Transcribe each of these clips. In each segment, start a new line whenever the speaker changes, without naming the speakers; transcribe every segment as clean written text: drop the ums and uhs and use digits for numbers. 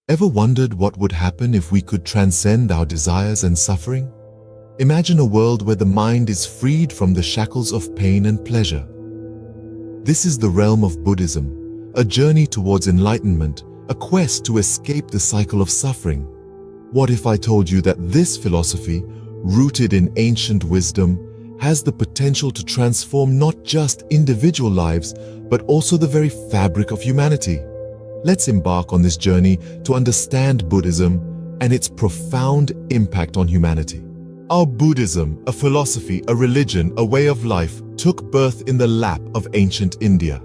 Ever wondered what would happen if we could transcend our desires and suffering? Imagine a world where the mind is freed from the shackles of pain and pleasure. This is the realm of Buddhism, a journey towards enlightenment, a quest to escape the cycle of suffering. What if I told you that this philosophy, rooted in ancient wisdom, has the potential to transform not just individual lives, but also the very fabric of humanity? Let's embark on this journey to understand Buddhism and its profound impact on humanity. Our Buddhism, a philosophy, a religion, a way of life, took birth in the lap of ancient India.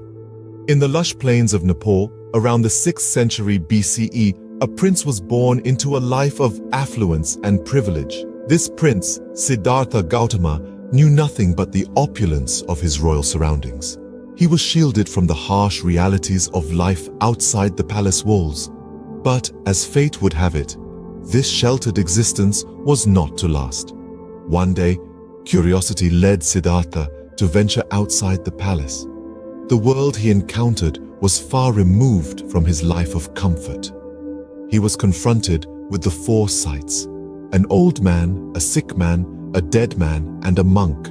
In the lush plains of Nepal, around the 6th century BCE, a prince was born into a life of affluence and privilege. This prince, Siddhartha Gautama, knew nothing but the opulence of his royal surroundings. He was shielded from the harsh realities of life outside the palace walls. But, as fate would have it, this sheltered existence was not to last. One day, curiosity led Siddhartha to venture outside the palace. The world he encountered was far removed from his life of comfort. He was confronted with the four sights: an old man, a sick man, a dead man, and a monk.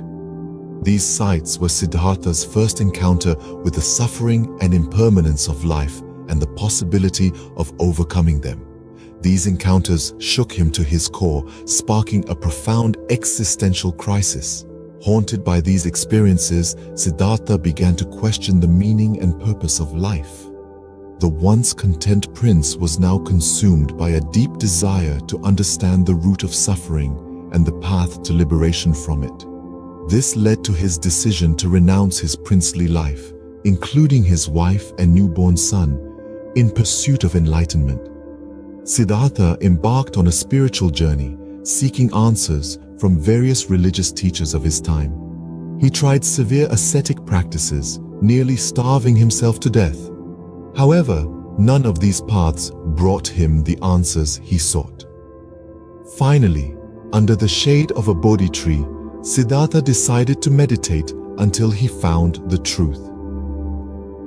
These sights were Siddhartha's first encounter with the suffering and impermanence of life and the possibility of overcoming them. These encounters shook him to his core, sparking a profound existential crisis. Haunted by these experiences, Siddhartha began to question the meaning and purpose of life. The once content prince was now consumed by a deep desire to understand the root of suffering and the path to liberation from it. This led to his decision to renounce his princely life, including his wife and newborn son, in pursuit of enlightenment. Siddhartha embarked on a spiritual journey, seeking answers from various religious teachers of his time. He tried severe ascetic practices, nearly starving himself to death. However, none of these paths brought him the answers he sought. Finally, under the shade of a Bodhi tree, Siddhartha decided to meditate until he found the truth.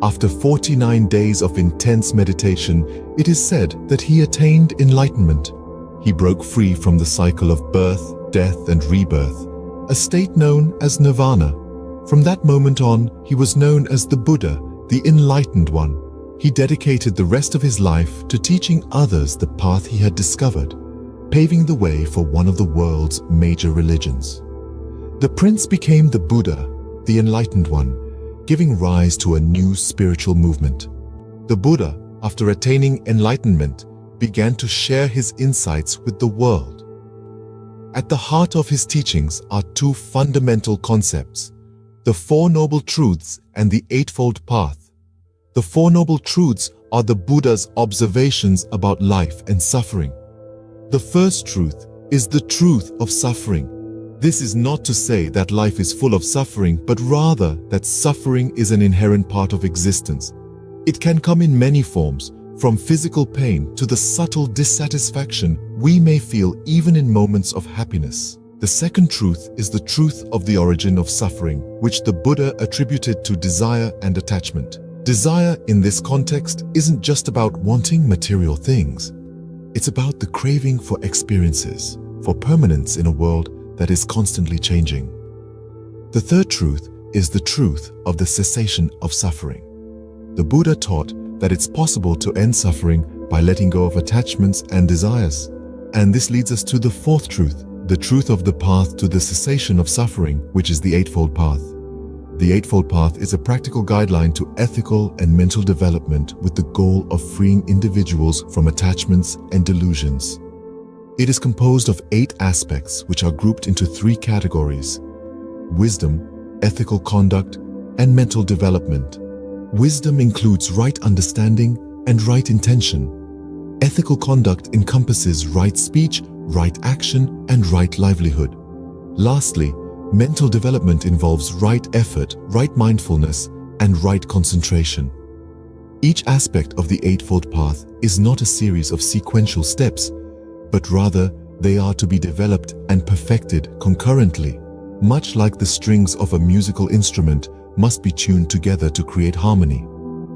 After 49 days of intense meditation, it is said that he attained enlightenment. He broke free from the cycle of birth, death, and rebirth, a state known as nirvana. From that moment on, he was known as the Buddha, the Enlightened One. He dedicated the rest of his life to teaching others the path he had discovered, paving the way for one of the world's major religions. The prince became the Buddha, the Enlightened One, giving rise to a new spiritual movement. The Buddha, after attaining enlightenment, began to share his insights with the world. At the heart of his teachings are two fundamental concepts: the Four Noble Truths and the Eightfold Path. The Four Noble Truths are the Buddha's observations about life and suffering. The first truth is the truth of suffering. This is not to say that life is full of suffering, but rather that suffering is an inherent part of existence. It can come in many forms, from physical pain to the subtle dissatisfaction we may feel even in moments of happiness. The second truth is the truth of the origin of suffering, which the Buddha attributed to desire and attachment. Desire in this context isn't just about wanting material things. It's about the craving for experiences, for permanence in a world that is constantly changing. The third truth is the truth of the cessation of suffering. The Buddha taught that it's possible to end suffering by letting go of attachments and desires. And this leads us to the fourth truth, the truth of the path to the cessation of suffering, which is the Eightfold Path. The Eightfold Path is a practical guideline to ethical and mental development with the goal of freeing individuals from attachments and delusions. It is composed of 8 aspects which are grouped into 3 categories: wisdom, ethical conduct, and mental development. Wisdom includes right understanding and right intention. Ethical conduct encompasses right speech, right action, and right livelihood. Lastly, mental development involves right effort, right mindfulness, and right concentration. Each aspect of the Eightfold Path is not a series of sequential steps, but rather they are to be developed and perfected concurrently, much like the strings of a musical instrument must be tuned together to create harmony.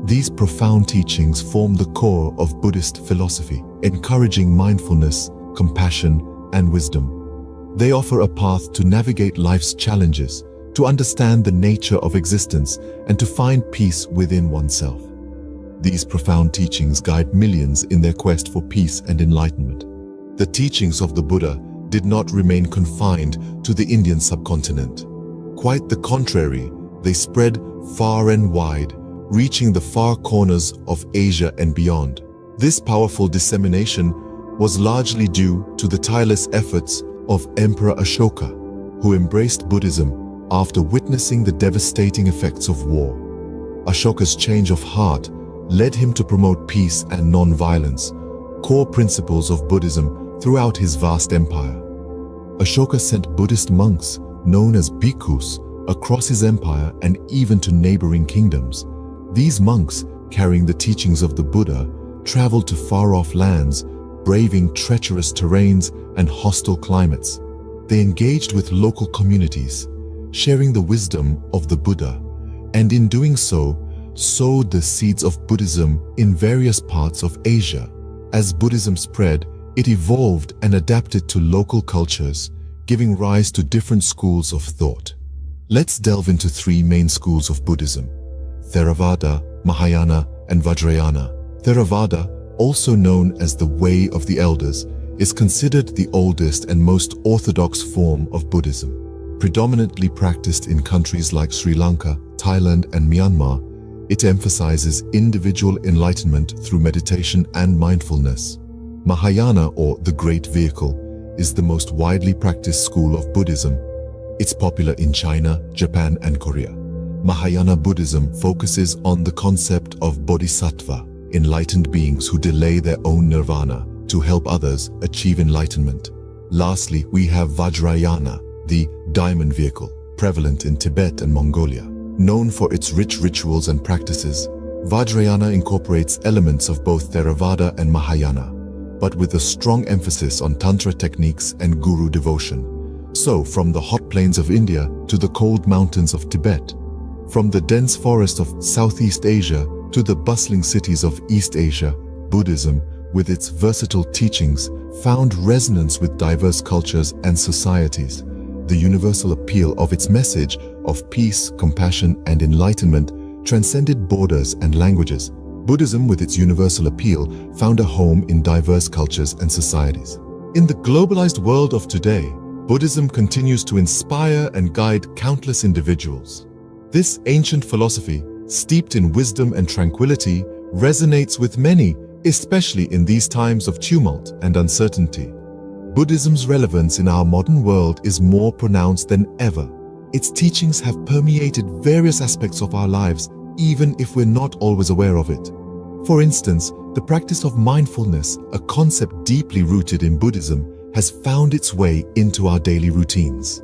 These profound teachings form the core of Buddhist philosophy, encouraging mindfulness, compassion, and wisdom. They offer a path to navigate life's challenges, to understand the nature of existence, and to find peace within oneself. These profound teachings guide millions in their quest for peace and enlightenment. The teachings of the Buddha did not remain confined to the Indian subcontinent. Quite the contrary, they spread far and wide, reaching the far corners of Asia and beyond. This powerful dissemination was largely due to the tireless efforts of Emperor Ashoka, who embraced Buddhism after witnessing the devastating effects of war. Ashoka's change of heart led him to promote peace and non-violence, core principles of Buddhism throughout his vast empire. Ashoka sent Buddhist monks, known as bhikkhus, across his empire and even to neighboring kingdoms. These monks, carrying the teachings of the Buddha, traveled to far-off lands, braving treacherous terrains and hostile climates. They engaged with local communities, sharing the wisdom of the Buddha, and in doing so, sowed the seeds of Buddhism in various parts of Asia. As Buddhism spread, it evolved and adapted to local cultures, giving rise to different schools of thought. Let's delve into three main schools of Buddhism: Theravada, Mahayana, and Vajrayana. Theravada, also known as the Way of the Elders, is considered the oldest and most orthodox form of Buddhism. Predominantly practiced in countries like Sri Lanka, Thailand, and Myanmar, it emphasizes individual enlightenment through meditation and mindfulness. Mahayana, or the Great Vehicle, is the most widely practiced school of Buddhism. It's popular in China, Japan, and Korea. Mahayana Buddhism focuses on the concept of bodhisattva, enlightened beings who delay their own nirvana to help others achieve enlightenment. Lastly, we have Vajrayana, the diamond vehicle, prevalent in Tibet and Mongolia. Known for its rich rituals and practices, Vajrayana incorporates elements of both Theravada and Mahayana, but with a strong emphasis on Tantra techniques and Guru devotion. So, from the hot plains of India to the cold mountains of Tibet, from the dense forest of Southeast Asia to the bustling cities of East Asia, Buddhism, with its versatile teachings, found resonance with diverse cultures and societies. The universal appeal of its message of peace, compassion, and enlightenment transcended borders and languages. Buddhism, with its universal appeal, found a home in diverse cultures and societies. In the globalized world of today, Buddhism continues to inspire and guide countless individuals. This ancient philosophy, steeped in wisdom and tranquility, resonates with many, especially in these times of tumult and uncertainty. Buddhism's relevance in our modern world is more pronounced than ever. Its teachings have permeated various aspects of our lives, even if we're not always aware of it. For instance, the practice of mindfulness, a concept deeply rooted in Buddhism, has found its way into our daily routines.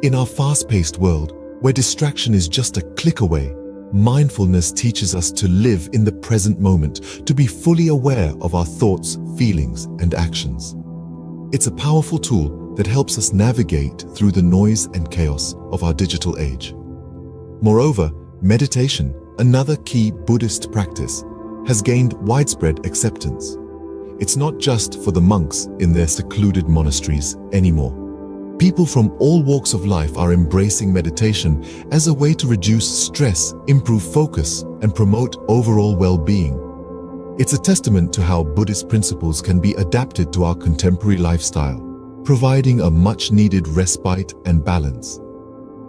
In our fast-paced world, where distraction is just a click away, mindfulness teaches us to live in the present moment, to be fully aware of our thoughts, feelings, and actions. It's a powerful tool that helps us navigate through the noise and chaos of our digital age. Moreover, meditation, another key Buddhist practice, has gained widespread acceptance. It's not just for the monks in their secluded monasteries anymore. People from all walks of life are embracing meditation as a way to reduce stress, improve focus, and promote overall well-being. It's a testament to how Buddhist principles can be adapted to our contemporary lifestyle, providing a much-needed respite and balance.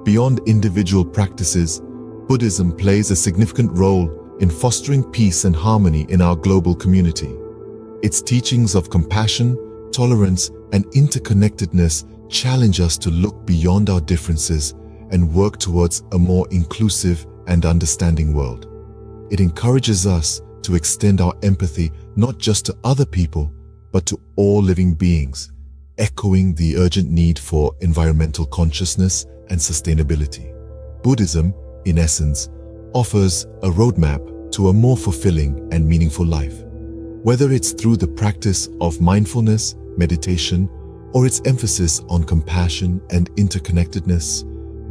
Beyond individual practices, Buddhism plays a significant role in fostering peace and harmony in our global community. Its teachings of compassion, tolerance, and interconnectedness challenge us to look beyond our differences and work towards a more inclusive and understanding world. It encourages us to extend our empathy not just to other people, but to all living beings, echoing the urgent need for environmental consciousness and sustainability. Buddhism, in essence, offers a roadmap to a more fulfilling and meaningful life. Whether it's through the practice of mindfulness, meditation, or its emphasis on compassion and interconnectedness,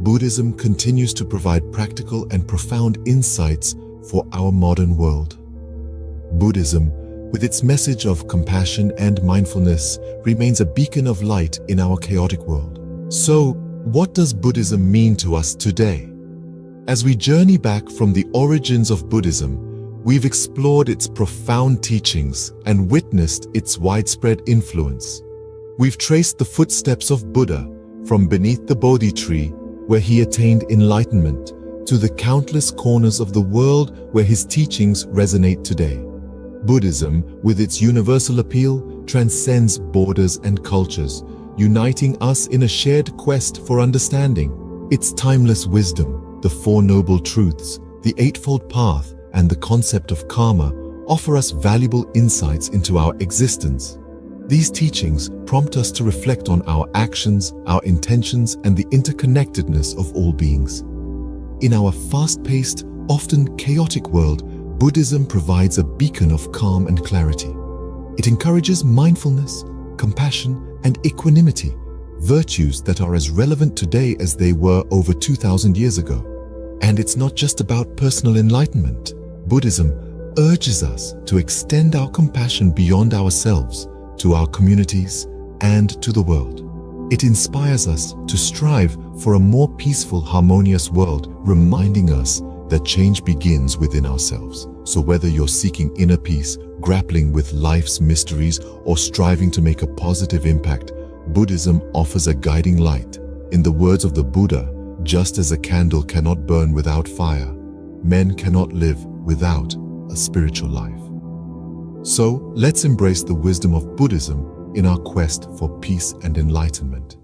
Buddhism continues to provide practical and profound insights for our modern world. Buddhism, with its message of compassion and mindfulness, remains a beacon of light in our chaotic world. So, what does Buddhism mean to us today? As we journey back from the origins of Buddhism, we've explored its profound teachings and witnessed its widespread influence. We've traced the footsteps of Buddha from beneath the Bodhi tree, where he attained enlightenment, to the countless corners of the world where his teachings resonate today. Buddhism, with its universal appeal, transcends borders and cultures, uniting us in a shared quest for understanding. Its timeless wisdom, the Four Noble Truths, the Eightfold Path, and the concept of karma offer us valuable insights into our existence. These teachings prompt us to reflect on our actions, our intentions, and the interconnectedness of all beings. In our fast-paced, often chaotic world, Buddhism provides a beacon of calm and clarity. It encourages mindfulness, compassion, and equanimity, virtues that are as relevant today as they were over 2,000 years ago. And it's not just about personal enlightenment. Buddhism urges us to extend our compassion beyond ourselves, to our communities, and to the world. It inspires us to strive for a more peaceful, harmonious world, reminding us that change begins within ourselves. So whether you're seeking inner peace, grappling with life's mysteries, or striving to make a positive impact, Buddhism offers a guiding light. In the words of the Buddha, just as a candle cannot burn without fire, men cannot live without a spiritual life. So let's embrace the wisdom of Buddhism in our quest for peace and enlightenment.